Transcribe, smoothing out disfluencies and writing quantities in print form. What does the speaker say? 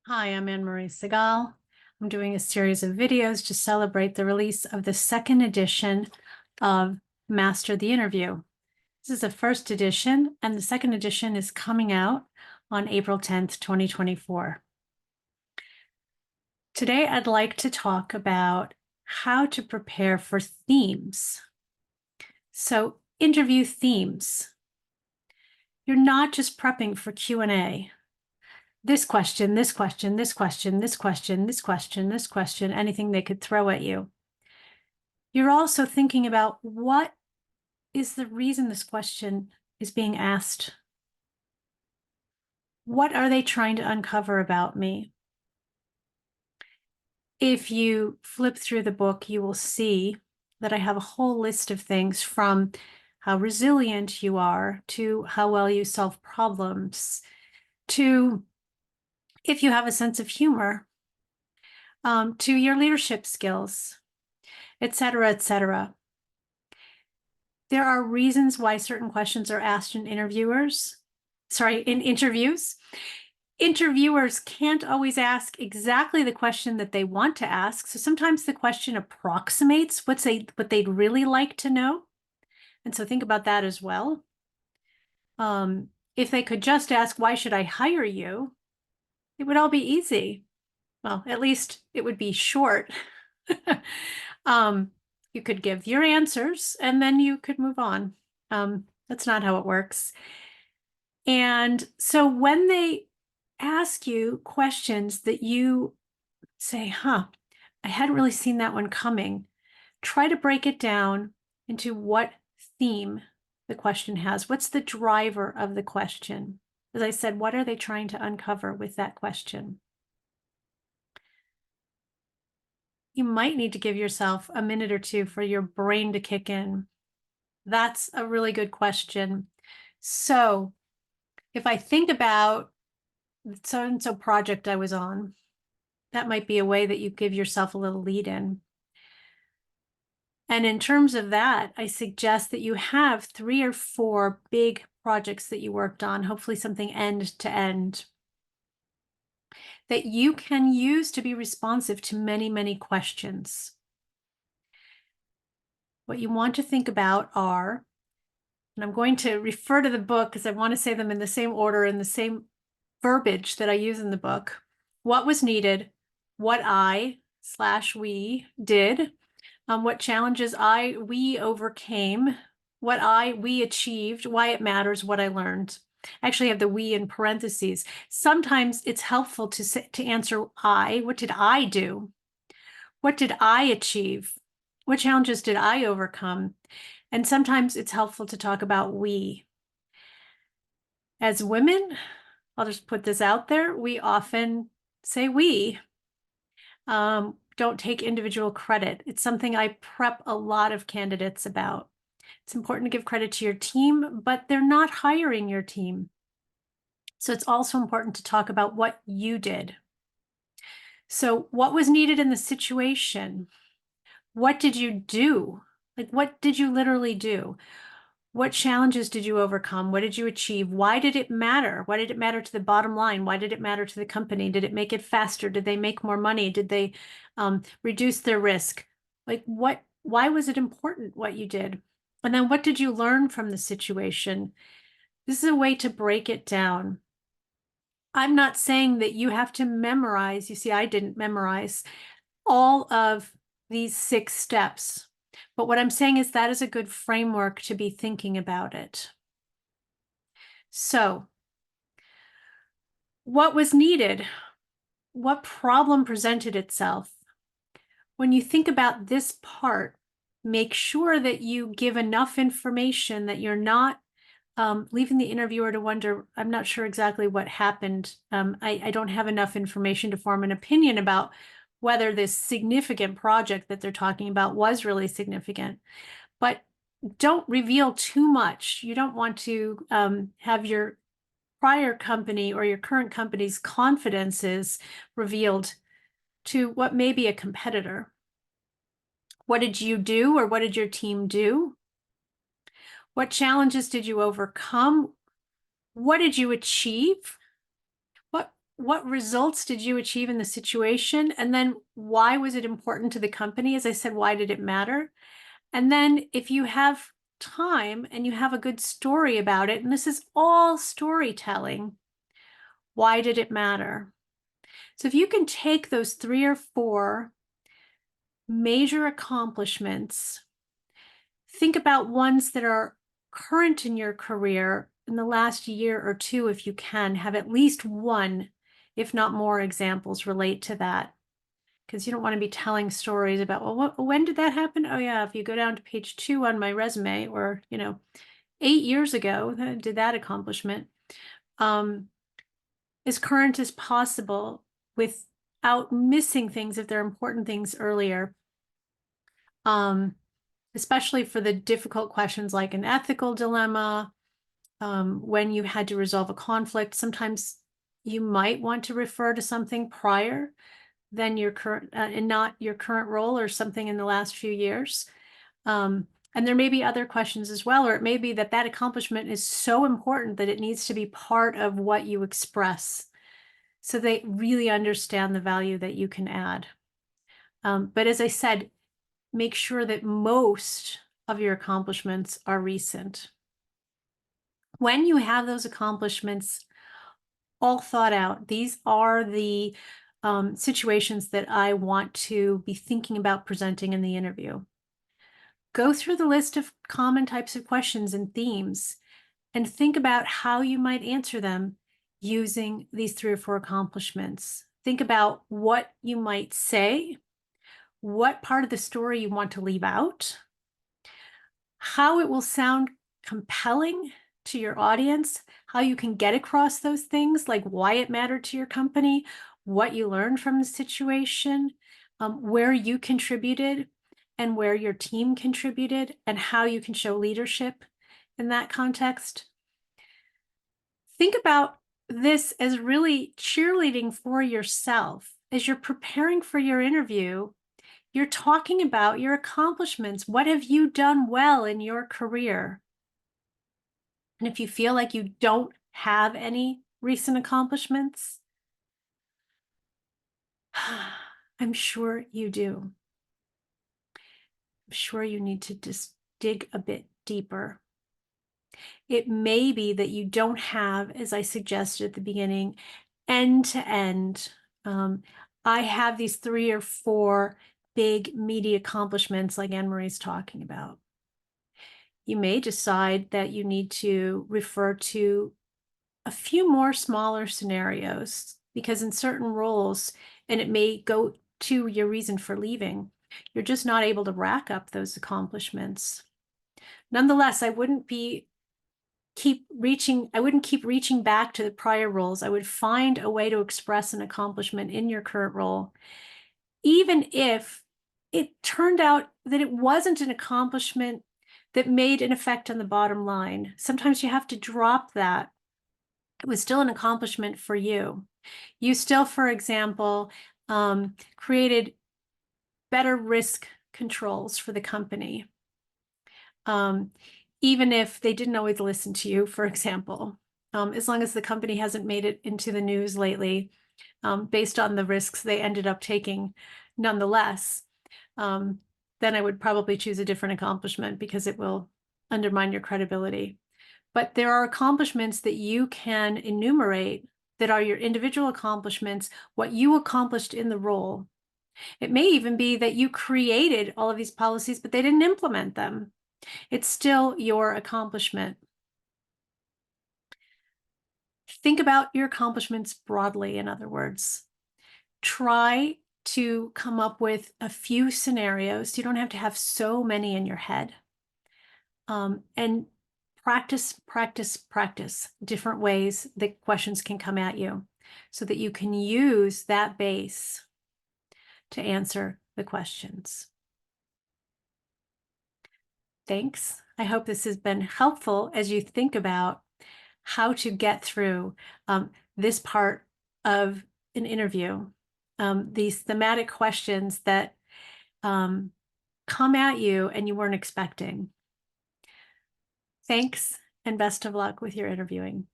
Hi, I'm Anne-Marie Segal. I'm doing a series of videos to celebrate the release of the second edition of Master the Interview. This is the first edition, and the second edition is coming out on April 10th, 2024. Today, I'd like to talk about how to prepare for themes. So, interview themes. You're not just prepping for Q&A. This question, this question, this question, this question, this question, this question, anything they could throw at you. You're also thinking about what is the reason this question is being asked? What are they trying to uncover about me? If you flip through the book, you will see that I have a whole list of things from how resilient you are to how well you solve problems to if you have a sense of humor, to your leadership skills, etc., etc. There are reasons why certain questions are asked in interviews. Interviewers can't always ask exactly the question that they want to ask. So sometimes the question approximates what they'd really like to know. And so think about that as well. If they could just ask, why should I hire you? It would all be easy. Well, at least it would be short. You could give your answers and then you could move on. That's not how it works. And so when they ask you questions that you say, I hadn't really seen that one coming, try to break it down into what theme the question has. What's the driver of the question? As I said, what are they trying to uncover with that question? You might need to give yourself a minute or two for your brain to kick in. That's a really good question. So if I think about the so-and-so project I was on, that might be a way that you give yourself a little lead in. And in terms of that, I suggest that you have 3 or 4 big projects that you worked on, hopefully something end to end, that you can use to be responsive to many, many questions. What you want to think about are, and I'm going to refer to the book because I want to say them in the same order and the same verbiage that I use in the book. What was needed, what I/we did, what challenges we overcame, what we achieved, why it matters, what I learned. I actually have the we in parentheses. Sometimes it's helpful to answer what did I do? What did I achieve? What challenges did I overcome? And sometimes it's helpful to talk about we. As women, I'll just put this out there, we often say we. Don't take individual credit. It's something I prep a lot of candidates about. It's important to give credit to your team, but they're not hiring your team. So it's also important to talk about what you did. So what was needed in the situation? What did you do? Like, what did you literally do? What challenges did you overcome? What did you achieve? Why did it matter? Why did it matter to the bottom line? Why did it matter to the company? Did it make it faster? Did they make more money? Did they reduce their risk? Like why was it important what you did? And then what did you learn from the situation? This is a way to break it down. I'm not saying that you have to memorize. You see, I didn't memorize all of these 6 steps. But what I'm saying is that is a good framework to be thinking about it. So, what was needed? What problem presented itself? When you think about this part, make sure that you give enough information that you're not leaving the interviewer to wonder, I'm not sure exactly what happened. I don't have enough information to form an opinion about whether this significant project that they're talking about was really significant. But don't reveal too much. You don't want to have your prior company or your current company's confidences revealed to what may be a competitor. What did you do, or what did your team do? What challenges did you overcome? What did you achieve? what results did you achieve in the situation? And then why was it important to the company? As I said, why did it matter? And then if you have time and you have a good story about it, and this is all storytelling, why did it matter? So if you can take those 3 or 4 major accomplishments, think about ones that are current in your career in the last year or 2, if you can, have at least one, if not more examples relate to that. Because you don't want to be telling stories about, well, when did that happen? Oh yeah, if you go down to page 2 on my resume, or, 8 years ago, I did that accomplishment. As current as possible without missing things if they're important things earlier. Especially for the difficult questions like an ethical dilemma, when you had to resolve a conflict. Sometimes you might want to refer to something prior than your current and not your current role, or something in the last few years. And there may be other questions as well, or it may be that that accomplishment is so important that it needs to be part of what you express, so they really understand the value that you can add. But as I said, make sure that most of your accomplishments are recent. When you have those accomplishments all thought out, these are the situations that I want to be thinking about presenting in the interview. Go through the list of common types of questions and themes and think about how you might answer them using these 3 or 4 accomplishments. Think about what you might say, what part of the story you want to leave out, how it will sound compelling to your audience, how you can get across those things, like why it mattered to your company, what you learned from the situation, where you contributed and where your team contributed, and how you can show leadership in that context. Think about this as really cheerleading for yourself. As you're preparing for your interview, you're talking about your accomplishments. What have you done well in your career? And if you feel like you don't have any recent accomplishments, I'm sure you do. I'm sure you need to just dig a bit deeper. It may be that you don't have, as I suggested at the beginning, end to end. I have these 3 or 4 big meaty accomplishments like Anne-Marie's talking about. You may decide that you need to refer to a few more smaller scenarios, because in certain roles, and it may go to your reason for leaving, you're just not able to rack up those accomplishments. Nonetheless, I wouldn't keep reaching back to the prior roles. I would find a way to express an accomplishment in your current role, even if it turned out that it wasn't an accomplishment that made an effect on the bottom line. Sometimes you have to drop that. It was still an accomplishment for you. You still, for example, created better risk controls for the company, even if they didn't always listen to you, for example. As long as the company hasn't made it into the news lately, based on the risks they ended up taking nonetheless, then I would probably choose a different accomplishment, because it will undermine your credibility. But there are accomplishments that you can enumerate that are your individual accomplishments, what you accomplished in the role. It may even be that you created all of these policies, but they didn't implement them. It's still your accomplishment. Think about your accomplishments broadly, in other words. Try to come up with a few scenarios. You don't have to have so many in your head. And practice different ways that questions can come at you, so that you can use that base to answer the questions. Thanks. I hope this has been helpful as you think about how to get through this part of an interview. These thematic questions that come at you and you weren't expecting. Thanks, and best of luck with your interviewing.